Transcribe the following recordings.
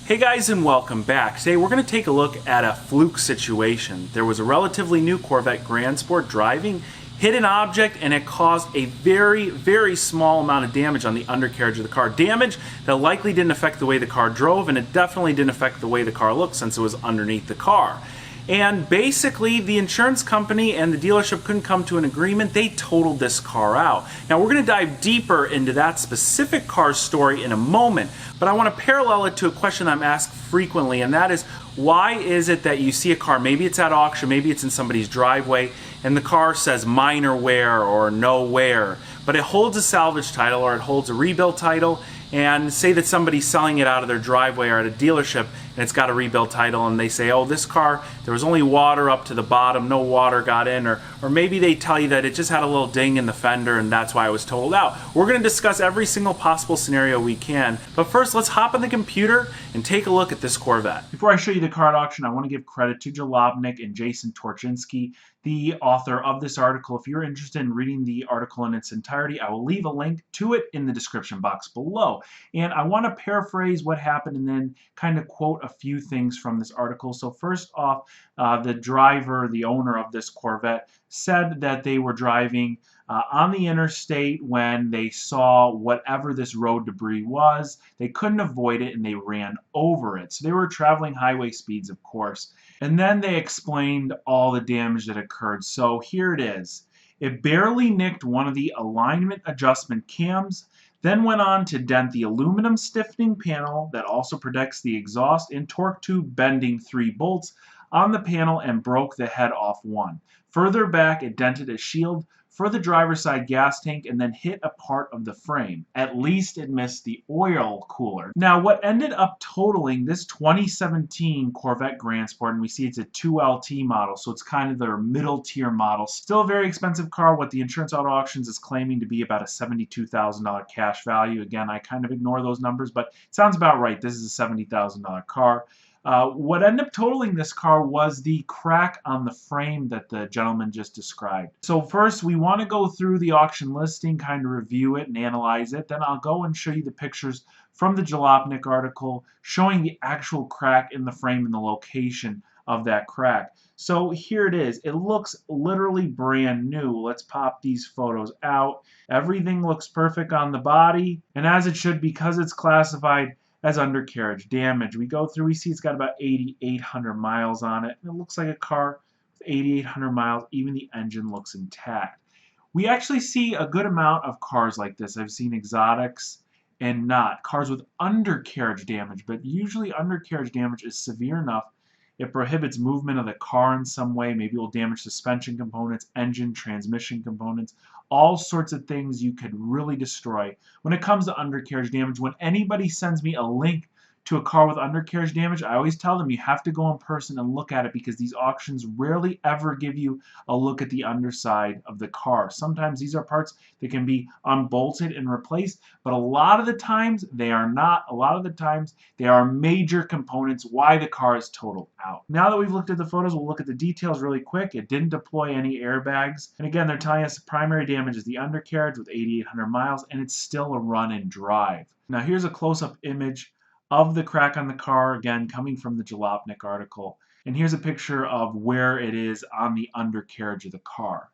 Hey guys, and welcome back. Today we're going to take a look at a fluke situation. There was a relatively new Corvette Grand Sport driving, hit an object, and it caused a very small amount of damage on the undercarriage of the car. Damage that likely didn't affect the way the car drove, and it definitely didn't affect the way the car looked since it was underneath the car. And basically, the insurance company and the dealership couldn't come to an agreement. They totaled this car out. Now, we're going to dive deeper into that specific car's story in a moment, but I want to parallel it to a question I'm asked frequently, and that is, why is it that you see a car, maybe it's at auction, maybe it's in somebody's driveway, and the car says minor wear or no wear, but it holds a salvage title or it holds a rebuild title, and say that somebody's selling it out of their driveway or at a dealership and it's got a rebuild title, and they say, oh, this car, there was only water up to the bottom, no water got in, or maybe they tell you that it just had a little ding in the fender and that's why it was totaled out. We're going to discuss every single possible scenario we can, but first let's hop on the computer and take a look at this Corvette. Before I show you the car at auction, I want to give credit to Jalobnik and Jason Torchinsky, the author of this article. If you're interested in reading the article in its entirety, I will leave a link to it in the description box below. And I want to paraphrase what happened and then kind of quote a few things from this article. So first off, the driver, the owner of this Corvette, said that they were driving on the interstate when they saw whatever this road debris was. They couldn't avoid it and they ran over it. So they were traveling highway speeds, of course. And then they explained all the damage that occurred. So here it is. It barely nicked one of the alignment adjustment cams, then went on to dent the aluminum stiffening panel that also protects the exhaust and torque tube, bending 3 bolts on the panel and broke the head off one. Further back, it dented a shield for the driver's side gas tank and then hit a part of the frame. At least it missed the oil cooler. Now, what ended up totaling this 2017 Corvette Grand Sport, and we see it's a 2LT model, so it's kind of their middle tier model. Still a very expensive car. What the Insurance Auto Auctions is claiming to be about a $72,000 cash value. Again, I kind of ignore those numbers, but it sounds about right. This is a $70,000 car. What ended up totaling this car was the crack on the frame that the gentleman just described. So first, we want to go through the auction listing, kind of review it and analyze it. Then I'll go and show you the pictures from the Jalopnik article showing the actual crack in the frame and the location of that crack. So here it is. It looks literally brand new. Let's pop these photos out. Everything looks perfect on the body, and as it should, because it's classified as undercarriage damage. We go through, we see it's got about 8,800 miles on it. It looks like a car with 8,800 miles. Even the engine looks intact. We actually see a good amount of cars like this. I've seen exotics and not. Cars with undercarriage damage, but usually undercarriage damage is severe enough it prohibits movement of the car in some way. Maybe it will damage suspension components, engine, transmission components, all sorts of things you could really destroy. When it comes to undercarriage damage, when anybody sends me a link to a car with undercarriage damage, I always tell them you have to go in person and look at it, because these auctions rarely ever give you a look at the underside of the car. Sometimes these are parts that can be unbolted and replaced, but a lot of the times they are not. A lot of the times they are major components why the car is totaled out. Now that we've looked at the photos, we'll look at the details really quick. It didn't deploy any airbags. And again, they're telling us the primary damage is the undercarriage with 8,800 miles, and it's still a run and drive. Now here's a close-up image of the crack on the car, again coming from the Jalopnik article. And here's a picture of where it is on the undercarriage of the car.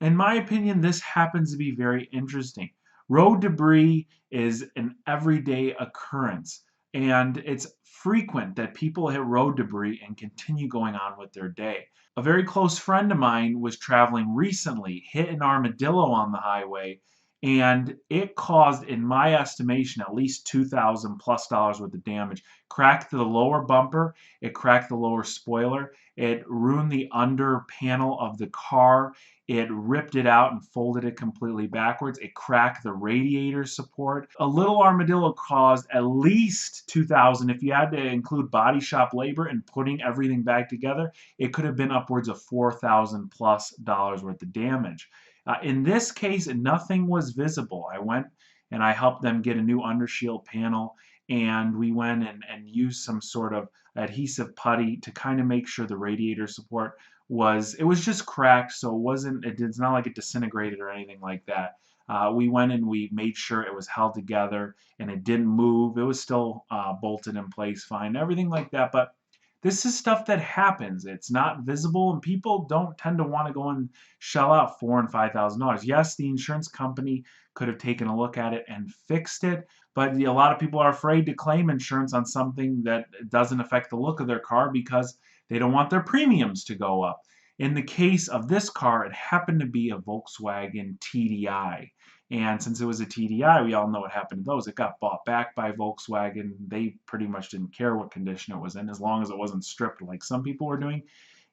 In my opinion, this happens to be very interesting. Road debris is an everyday occurrence, and it's frequent that people hit road debris and continue going on with their day. A very close friend of mine was traveling recently, hit an armadillo on the highway, and it caused, in my estimation, at least $2,000+ worth of damage. Cracked the lower bumper, it cracked the lower spoiler, it ruined the under panel of the car, it ripped it out and folded it completely backwards, it cracked the radiator support. A little armadillo caused at least $2,000. If you had to include body shop labor and putting everything back together, it could have been upwards of $4,000+ worth of damage. In this case, nothing was visible. I went and I helped them get a new undershield panel, and we went and used some sort of adhesive putty to kind of make sure the radiator support was just cracked, so it's not like it disintegrated or anything like that. We went and we made sure it was held together and it didn't move. It was still bolted in place fine, everything like that. But this is stuff that happens. It's not visible, and people don't tend to want to go and shell out $4,000 and $5,000. Yes, the insurance company could have taken a look at it and fixed it, but a lot of people are afraid to claim insurance on something that doesn't affect the look of their car because they don't want their premiums to go up. In the case of this car, it happened to be a Volkswagen TDI. And since it was a TDI, we all know what happened to those. It got bought back by Volkswagen. They pretty much didn't care what condition it was in, as long as it wasn't stripped like some people were doing,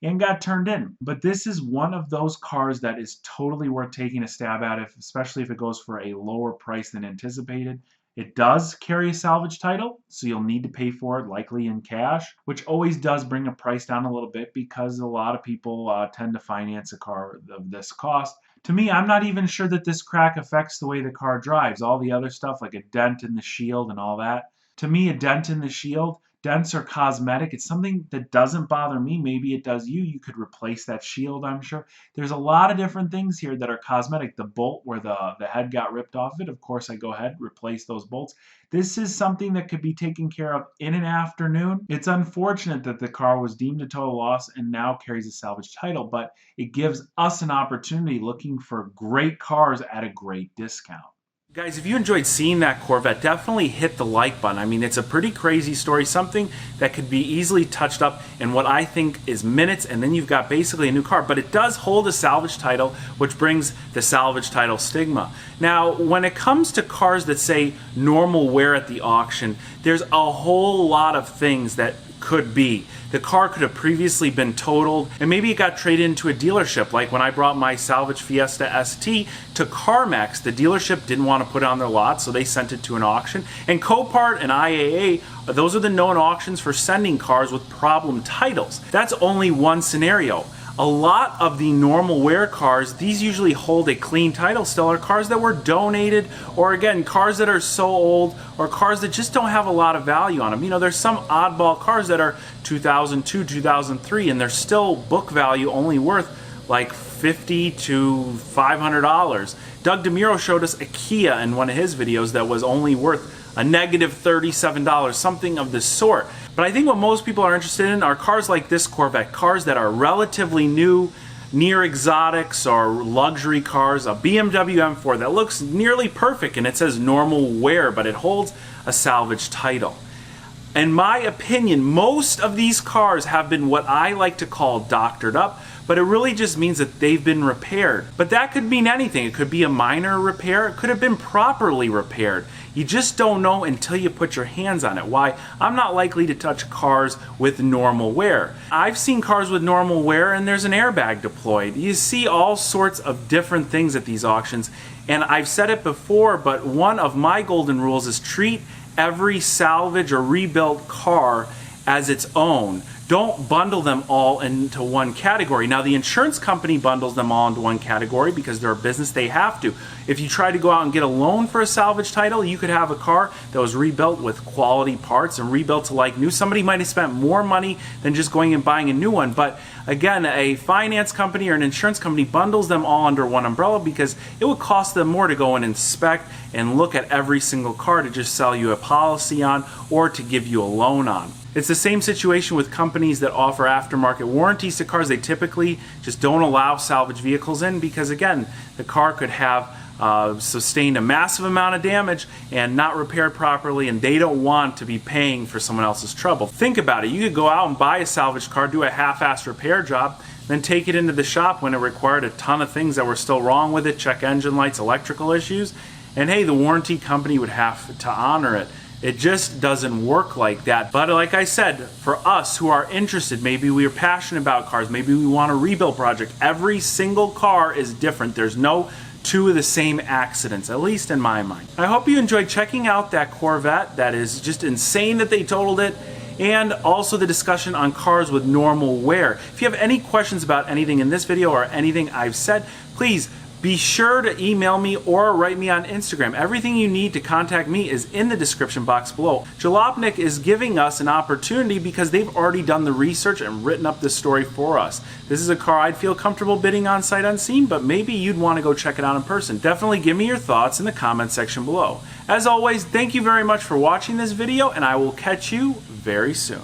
and got turned in. But this is one of those cars that is totally worth taking a stab at, especially if it goes for a lower price than anticipated. It does carry a salvage title, so you'll need to pay for it, likely in cash, which always does bring the price down a little bit because a lot of people tend to finance a car of this cost. To me, I'm not even sure that this crack affects the way the car drives. All the other stuff, like a dent in the shield and all that, to me, a dent in the shield, dents are cosmetic. It's something that doesn't bother me. Maybe it does you. You could replace that shield, I'm sure. There's a lot of different things here that are cosmetic. The bolt where the head got ripped off of it, of course, I go ahead, replace those bolts. This is something that could be taken care of in an afternoon. It's unfortunate that the car was deemed a total loss and now carries a salvage title, but it gives us an opportunity looking for great cars at a great discount. Guys, if you enjoyed seeing that Corvette, definitely hit the like button. I mean, it's a pretty crazy story, something that could be easily touched up in what I think is minutes, and then you've got basically a new car. But it does hold a salvage title, which brings the salvage title stigma. Now, when it comes to cars that say normal wear at the auction, there's a whole lot of things that could be. The car could have previously been totaled, and maybe it got traded into a dealership. Like when I brought my salvage Fiesta ST to CarMax, the dealership didn't want to put it on their lot, so they sent it to an auction. And Copart and IAA, those are the known auctions for sending cars with problem titles. That's only one scenario. A lot of the normal wear cars, these usually hold a clean title still, are cars that were donated, or again, cars that are so old, or cars that just don't have a lot of value on them. You know, there's some oddball cars that are 2002, 2003, and they're still book value only worth like $50 to $500. Doug DeMuro showed us a Kia in one of his videos that was only worth a negative $37, something of the sort. But I think what most people are interested in are cars like this Corvette, cars that are relatively new, near exotics or luxury cars, a BMW M4 that looks nearly perfect and it says normal wear, but it holds a salvage title. In my opinion, most of these cars have been what I like to call doctored up, but it really just means that they've been repaired. But that could mean anything. It could be a minor repair. It could have been properly repaired. You just don't know until you put your hands on it. Why? I'm not likely to touch cars with normal wear. I've seen cars with normal wear and there's an airbag deployed. You see all sorts of different things at these auctions, and I've said it before, but one of my golden rules is treat every salvage or rebuilt car as its own. Don't bundle them all into one category. Now, the insurance company bundles them all into one category because they're a business, they have to. If you try to go out and get a loan for a salvage title, you could have a car that was rebuilt with quality parts and rebuilt to like new. Somebody might have spent more money than just going and buying a new one. But again, a finance company or an insurance company bundles them all under one umbrella because it would cost them more to go and inspect and look at every single car to just sell you a policy on or to give you a loan on. It's the same situation with companies that offer aftermarket warranties to cars. They typically just don't allow salvage vehicles in because, again, the car could have sustained a massive amount of damage and not repaired properly, and they don't want to be paying for someone else's trouble. Think about it. You could go out and buy a salvage car, do a half-assed repair job, then take it into the shop when it required a ton of things that were still wrong with it, check engine lights, electrical issues, and hey, the warranty company would have to honor it. It just doesn't work like that. But like I said, for us who are interested, maybe we are passionate about cars, maybe we want a rebuild project, every single car is different. There's no two of the same accidents, at least in my mind. I hope you enjoyed checking out that Corvette. That is just insane that they totaled it, and also the discussion on cars with normal wear. If you have any questions about anything in this video or anything I've said, please Be sure to email me or write me on Instagram. Everything you need to contact me is in the description box below. Jalopnik is giving us an opportunity because they've already done the research and written up this story for us. This is a car I'd feel comfortable bidding on sight unseen, but maybe you'd want to go check it out in person. Definitely give me your thoughts in the comment section below. As always, thank you very much for watching this video, and I will catch you very soon.